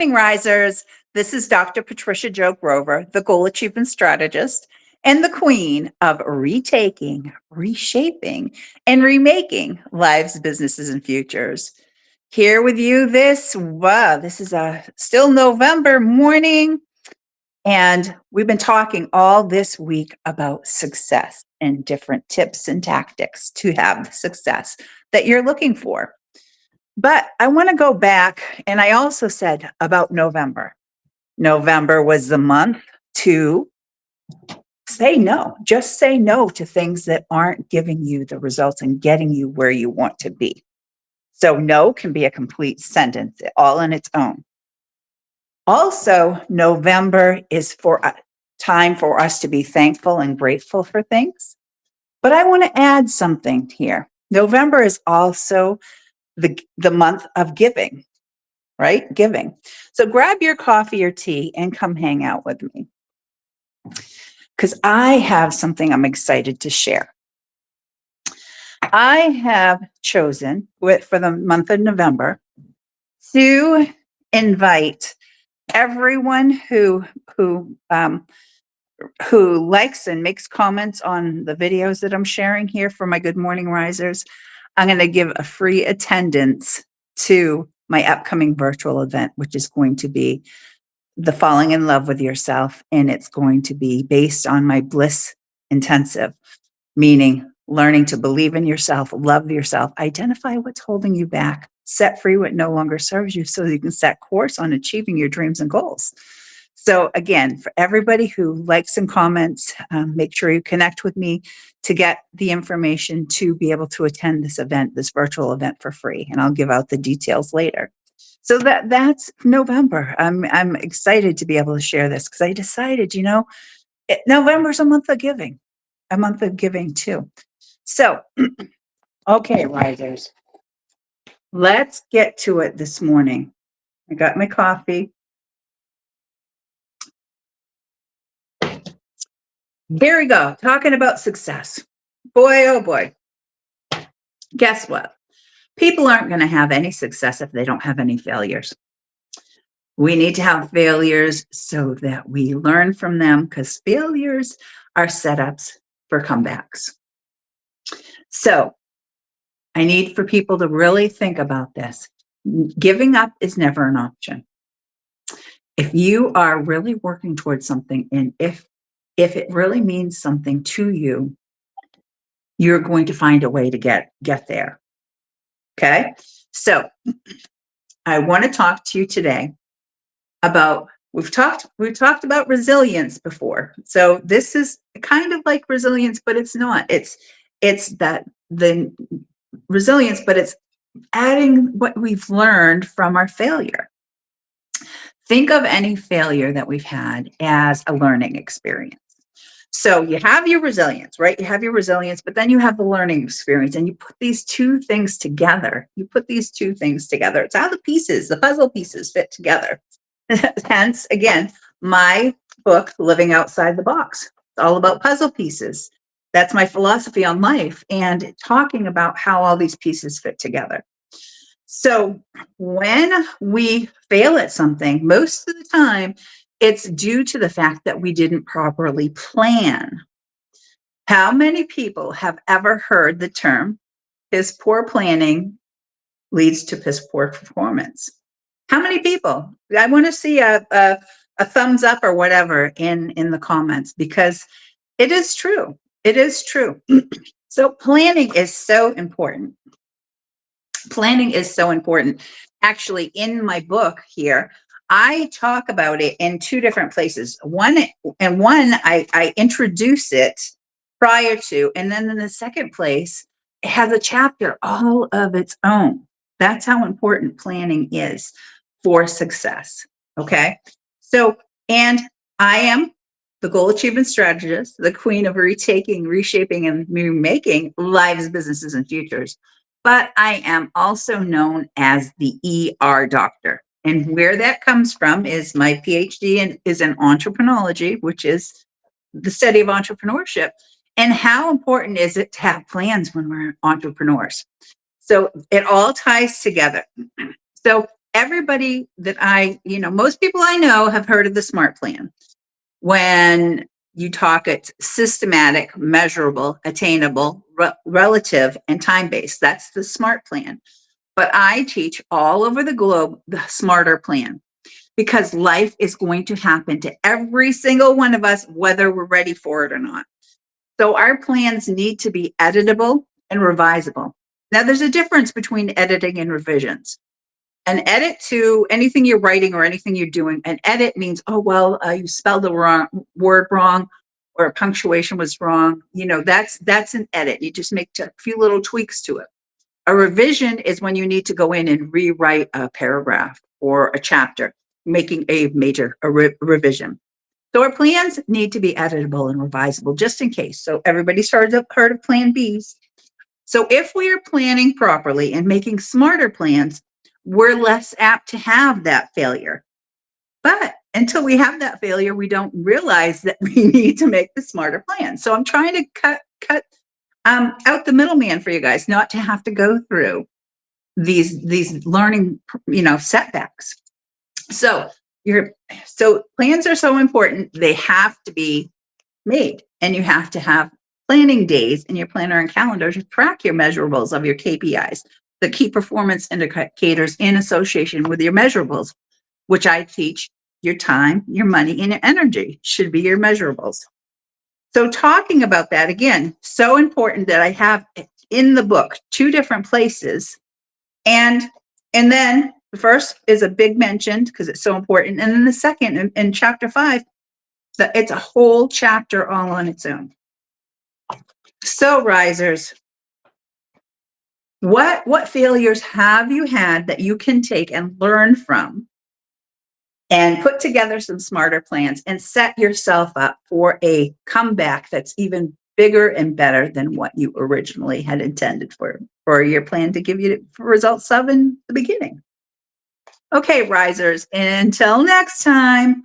Morning, Risers. This is Dr. Patricia Jo Grover, the Goal Achievement Strategist and the queen of retaking, reshaping, and remaking lives, businesses, and futures. Here with you this is a still November morning, and we've been talking all this week about success and different tips and tactics to have the success that you're looking for. But I want to go back, and I also said about November. November was the month to say no. Just say no to things that aren't giving you the results and getting you where you want to be. So no can be a complete sentence all on its own. Also, November is for a time for us to be thankful and grateful for things. But I want to add something here. November is also the month of giving, right? Giving. So grab your coffee or tea and come hang out with me, because I have something I'm excited to share. I have chosen for the month of November to invite everyone who likes and makes comments on the videos that I'm sharing here for my Good Morning Risers. I'm going to give a free attendance to my upcoming virtual event, which is going to be the Falling in Love with Yourself. And it's going to be based on my Bliss Intensive, meaning learning to believe in yourself, love yourself, identify what's holding you back, set free what no longer serves you so you can set course on achieving your dreams and goals. So again, for everybody who likes and comments, make sure you connect with me to get the information to be able to attend this event, this virtual event for free. And I'll give out the details later. So that's November. I'm excited to be able to share this because I decided, November's a month of giving too. So, okay, risers, let's get to it this morning. I got my coffee. Here we go, talking about success. Boy, oh boy. Guess what? People aren't going to have any success if they don't have any failures. We need to have failures so that we learn from them, because failures are setups for comebacks. So I need for people to really think about this. Giving up is never an option. If you are really working towards something, and if it really means something to you, you're going to find a way to get there. Okay? So I want to talk to you today about, we've talked about resilience before. So this is kind of like resilience, but it's not. It's the resilience, but it's adding what we've learned from our failure. Think of any failure that we've had as a learning experience. So you have your resilience, right? You have your resilience, but then you have the learning experience, and you put these two things together. It's how the puzzle pieces fit together. Hence, again, my book, Living Outside the Box. It's all about puzzle pieces. That's my philosophy on life, and talking about how all these pieces fit together. So when we fail at something, most of the time, it's due to the fact that we didn't properly plan. How many people have ever heard the term piss poor planning leads to piss poor performance? How many people? I want to see a thumbs up or whatever in the comments, because it is true. It is true. So planning is so important. Planning is so important. Actually, in my book here, I talk about it in two different places. One, I introduce it prior to, and then in the second place, it has a chapter all of its own. That's how important planning is for success. Okay. So, and I am the Goal Achievement Strategist, the queen of retaking, reshaping, and remaking lives, businesses, and futures. But I am also known as the ER doctor. And where that comes from is my PhD is in entrepreneurology, which is the study of entrepreneurship. And how important is it to have plans when we're entrepreneurs? So it all ties together. So everybody that most people I know have heard of the SMART plan. When you talk, it's systematic, measurable, attainable, relative, and time-based. That's the SMART plan. But I teach all over the globe the SMARTER plan, because life is going to happen to every single one of us, whether we're ready for it or not. So our plans need to be editable and revisable. Now, there's a difference between editing and revisions. An edit to anything you're writing or anything you're doing, an edit means, oh, well, you spelled the wrong word wrong, or a punctuation was wrong. That's an edit. You just make a few little tweaks to it. A revision is when you need to go in and rewrite a paragraph or a chapter, making a major revision. So our plans need to be editable and revisable, just in case. So everybody's heard of Plan Bs. So if we are planning properly and making smarter plans, we're less apt to have that failure. But until we have that failure, we don't realize that we need to make the smarter plan. So I'm trying to cut out the middleman for you guys, not to have to go through these learning, setbacks. So plans are so important. They have to be made, and you have to have planning days in your planner and calendar to track your measurables of your KPIs, the key performance indicators in association with your measurables, which I teach. Your time, your money, and your energy should be your measurables. So talking about that again, so important that I have in the book 2 different places. And then the first is a big mention because it's so important. And then the second in chapter 5, it's a whole chapter all on its own. So risers, what failures have you had that you can take and learn from and put together some smarter plans and set yourself up for a comeback that's even bigger and better than what you originally had intended for your plan to give you results of in the beginning? Okay, risers, until next time,